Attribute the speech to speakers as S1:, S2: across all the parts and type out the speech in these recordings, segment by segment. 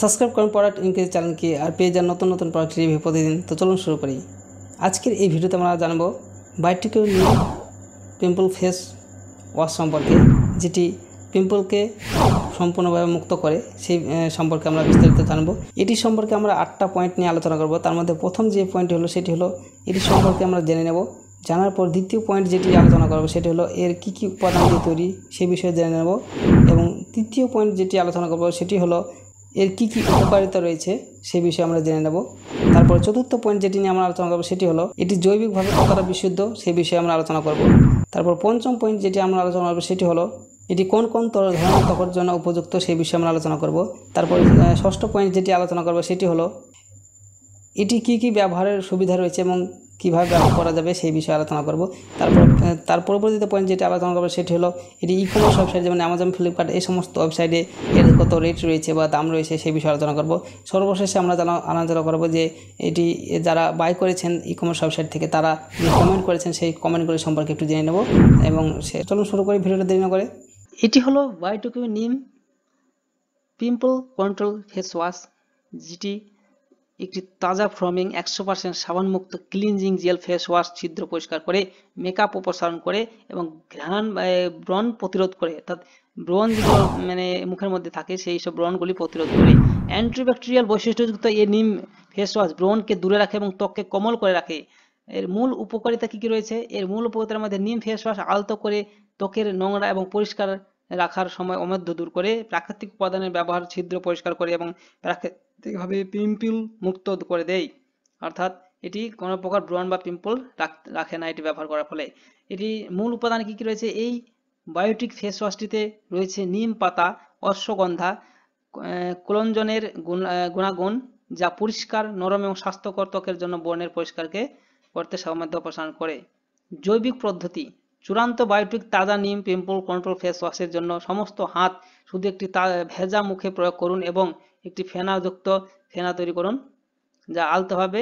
S1: Subscribe করুন product increase চ্যানেলকে আর পেয়ে যান নতুন নতুন প্রোডাক্ট রিভিউ প্রতিদিন। তো চলুন শুরু করি। আজকের এই ভিডিওতে আমরা জানবো Biotique new pimple face wash সম্পর্কে, যেটি পিম্পলকে সম্পূর্ণভাবে মুক্ত করে, সেই সম্পর্কে আমরা বিস্তারিত জানবো। এটি সম্পর্কে আমরা 8টা পয়েন্ট নিয়ে আলোচনা করব। তার মধ্যে প্রথম যে পয়েন্টটি হলো সেটি হলো এটি সম্পর্কে আমরা জেনে নেব। জানার পর দ্বিতীয় পয়েন্ট যেটি আলোচনা করব সেটি হলো এর কী কী উপাদান দিয়ে তৈরি সেই বিষয়ে জেনে নেব। এবং তৃতীয় পয়েন্ট যেটি আলোচনা করব সেটি হলো এর কী কী উপকারিতা রয়েছে সেই বিষয়ে আমরা জেনে নেব। তারপর চতুর্থ পয়েন্ট যেটি নিয়ে আমরা আলোচনা করব সেটি হলো এটি জৈবিকভাবে কতটা বিশুদ্ধ সেই বিষয়ে আমরা আলোচনা করব। তারপর পঞ্চম পয়েন্ট যেটি আমরা আলোচনা করব সেটি হলো এটি কোন কোন ধরনের ত্বকের জন্য উপযুক্ত সেই বিষয়ে আমরা আলোচনা করব। তারপর ষষ্ঠ পয়েন্ট যেটি আলোচনা করব সেটি হলো এটি কী কী ব্যবহারের সুবিধা রয়েছে এবং কীভাবে ব্যবহার করা যাবে সেই বিষয়ে আলোচনা করব। তার পরবর্তীতে পয়েন্ট যেটি আলোচনা করবো সেটি হলো এটি ই কমার্স ওয়েবসাইট যেমন অ্যামাজন, ফ্লিপকার্ট এই সমস্ত ওয়েবসাইটে এর কত রেট রয়েছে বা দাম রয়েছে সেই বিষয়ে আলোচনা করব। সর্বশেষে আমরা আলোচনা করব যে এটি যারা বাই করেছেন ই কমার্স ওয়েবসাইট থেকে তারা যে কমেন্ট করেছেন সেই কমেন্টগুলি সম্পর্কে একটু জেনে নেব। এবং চলুন শুরু করি ভিডিওটা দেরি না করে। এটি হলো বায়োটিক নিম পিম্পল কন্ট্রোল ফেস ওয়াশ, যেটি একটি তাজা ফ্রমিং 100% সাবানমুক্ত ক্লিনজিং জেল ফেস ওয়াশ ছিদ্র পরিষ্কার করে, মেকআপ অপসারণ করে এবং ঘ্রাণ ব্রণ প্রতিরোধ করে, অর্থাৎ ব্রণ যেগুলো মুখের মধ্যে থাকে সেই সব ব্রণগুলি প্রতিরোধ করে। অ্যান্টিব্যাকটেরিয়াল বৈশিষ্ট্যযুক্ত এই নিম ফেস ওয়াশ ব্রণকে দূরে রাখে এবং ত্বককে কোমল করে রাখে। এর মূল উপকারিতা কী কী রয়েছে? এর মূল উপকারিতার মধ্যে নিম ফেস ওয়াশ আলতো করে ত্বকের নোংরা এবং পরিষ্কার রাখার সময় অমেধ্য দূর করে, প্রাকৃতিক উপাদানের ব্যবহার ছিদ্র পরিষ্কার করে এবং প্রাকৃতিকভাবে পিম্পল মুক্ত করে দেয়। অর্থাৎ এটি কোনো প্রকার ব্রণ বা পিম্পল রাখে না এটি ব্যবহার করার ফলে। এটি মূল উপাদান কী কী রয়েছে? এই বায়োটিক ফেস ওয়াশটিতে রয়েছে নিম পাতা, অশ্বগন্ধা, কোলঞ্জনের গুণাগুণ, যা পরিষ্কার, নরম এবং স্বাস্থ্যকর ত্বকের জন্য ব্রণের পরিষ্কারকে করতে সামর্থ্য প্রসারণ করে। জৈবিক পদ্ধতি: চূড়ান্ত বায়োটিক তাজা নিম পিম্পল কন্ট্রোল ফেস ওয়াশের জন্য সমস্ত হাত শুধু একটি ভেজা মুখে প্রয়োগ করুন এবং একটি ফেনাযুক্ত ফেনা তৈরি করুন, যা আলতোভাবে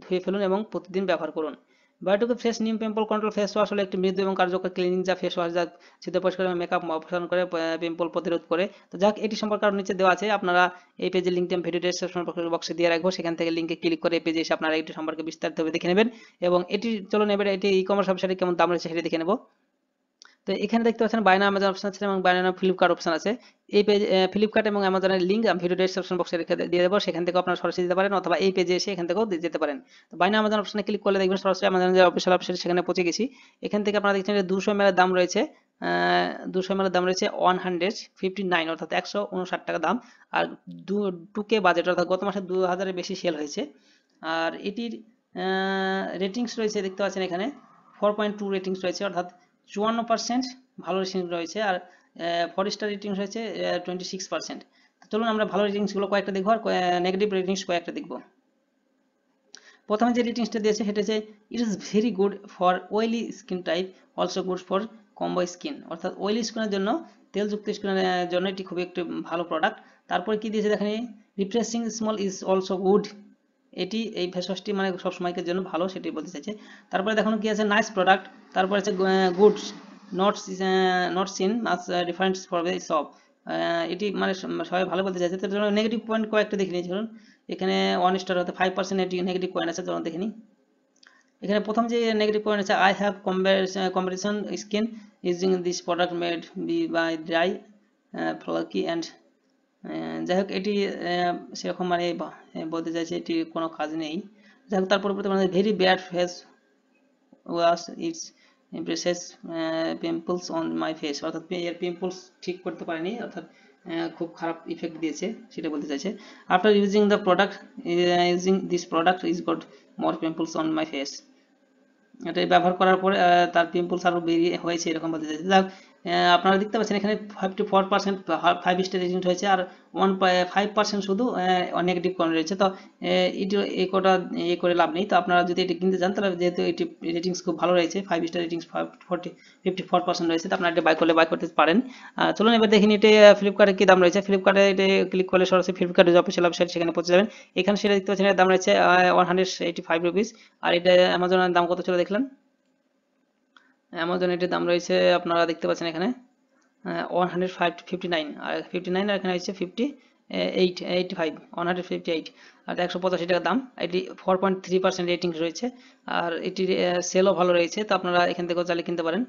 S1: ধুয়ে ফেলুন এবং প্রতিদিন ব্যবহার করুন। বায়োটিক ফ্রেশ নিম পিম্পল কন্ট্রোল ফেস ওয়াশ হলো একটি মৃদু এবং কার্যকর ক্লিনিং যা ফেস ওয়াশ যা ছিদ্র পরিষ্কার এবং মেকআপ অপসারণ করে, পিম্পল প্রতিরোধ করে। তো যাক, এটি সম্পর্কে আরও নিচে দেওয়া আছে, আপনারা এই পেজের লিঙ্কটি আমি ভিডিও ডেসক্রিপশন বক্সে দিয়ে রাখবো, সেখান থেকে লিঙ্কে ক্লিক করে এই পেজে এসে আপনারা এটি সম্পর্কে বিস্তারিতভাবে দেখে নেবেন। এবং এটি চলুন এবারে এটি ই কমার্স ওয়েবসাইটে কেমন দাম রয়েছে সেটা দেখে নেব। তো এখানে দেখতে পাচ্ছেন বাই নাও অ্যামাজন অপশন আছে এবং বাই নাও ফ্লিপকার্ট অপশন আছে। এই পেজ ফ্লিপকার্ট এবং অ্যামাজনের লিঙ্ক আমি ভিডিও ডেসক্রিপশন বক্সে রেখে দিয়ে দেবো, সেখান থেকে আপনারা সরাসরি যেতে পারেন অথবা এই পেজে এসে এখান থেকেও যেতে পারেন। তো বাই নাও অ্যামাজন অপশনে ক্লিক করলে দেখবেন সরাসরি অ্যামাজনের যে অফিসিয়াল ওয়েবসাইট সেখানে পৌঁছে গেছি। এখান থেকে আপনারা দেখছেন যে 200 ml দাম রয়েছে, 200 ml দাম রয়েছে 159, অর্থাৎ 159 টাকা দাম। আর 2K বাজেট, অর্থাৎ গত মাসে 2000-এর বেশি সেল হয়েছে। আর এটির রেটিংস রয়েছে দেখতে পাচ্ছেন এখানে 4.2 রেটিংস রয়েছে, অর্থাৎ 54% ভালো রেটিং রয়েছে। আর 4 স্টার রেটিং রয়েছে 26%। চলুন আমরা ভালো রেটিংসগুলো কয়েকটা দেখবো আর নেগেটিভ রেটিংস কয়েকটা দেখবো। প্রথমে যে রেটিংসটা দিয়েছে সেটা হচ্ছে it is very good for oily skin type, also good for combo skin, অর্থাৎ অয়েলি স্কিনের জন্য, তেলযুক্ত স্কিনের জন্য এটি খুবই একটি ভালো প্রোডাক্ট। তারপরে কি দিয়েছে দেখেন, refreshing small is also good, এটি এই ফেস ওয়াশটি সব সময়কের জন্য ভালো সেটি বলতে চাইছে। তারপরে দেখুন কি আছে, নাইস প্রোডাক্ট। তারপরে আছে good, not seen much difference for the shop, এটি সবাই ভালো বলতে চাইছে। তার জন্য নেগেটিভ পয়েন্ট কয়েকটা দেখে নিয়েছি। ধরুন এখানে 1 স্টার হতে 5% নেগেটিভ পয়েন্ট আছে, যেমন দেখে নিই। এখানে প্রথম যে নেগেটিভ পয়েন্ট আছে, I have combination skin using this product made be by dry flaky and, যাই হোক এটি সেরকম বলতে চাইছে এটি কোনো কাজ নেই। যাই হোক তারপর very bad face wash it's impresses pimples on my face, অর্থাৎ এর পিম্পলস ঠিক করতে পারেনি, অর্থাৎ খুব খারাপ ইফেক্ট দিয়েছে সেটা বলতে চাইছে। After using this product is goat more pimples on my face, এটা ব্যবহার করার পরে তার পিম্পলস আরও বেরিয়ে হয়েছে এরকম বলতে চাইছে। যাক, আপনারা দেখতে পাচ্ছেন এখানে 54% 5 স্টার রেটিং হয়েছে আর 5% শুধু নেগেটিভ কমেন্ট রয়েছে। তো এটি এই কোটা এ করে লাভ নেই। তো আপনারা যদি এটি কিনতে চান তাহলে যেহেতু এটি রেটিংস খুব ভালো রয়েছে, 5 স্টার রেটিংস 54% রয়েছে, তো আপনারা এটি বাই করতে পারেন। চলুন এবার দেখিনি এটি ফ্লিপকার্টে কী দাম রয়েছে। ফ্লিপকার্টে এটি ক্লিক করলে সরাসরি ফ্লিপকার্টের অফিসিয়াল ওয়েবসাইট সেখানে পৌঁছে যাবেন। এখানে সেটা দেখতে পাচ্ছেন এর দাম রয়েছে 185 রুপিস। আর এটা অ্যামাজনের দাম কত ছিল দেখলেন, অ্যামাজন এটির দাম রয়েছে আপনারা দেখতে পাচ্ছেন এখানে 159 আর 59, আর এখানে হচ্ছে
S2: এইট 158 আর 185 টাকা দাম। এটি 4.3% রেটিং রয়েছে আর এটির সেলও ভালো রয়েছে, তো আপনারা এখান থেকেও চাইলে কিনতে পারেন।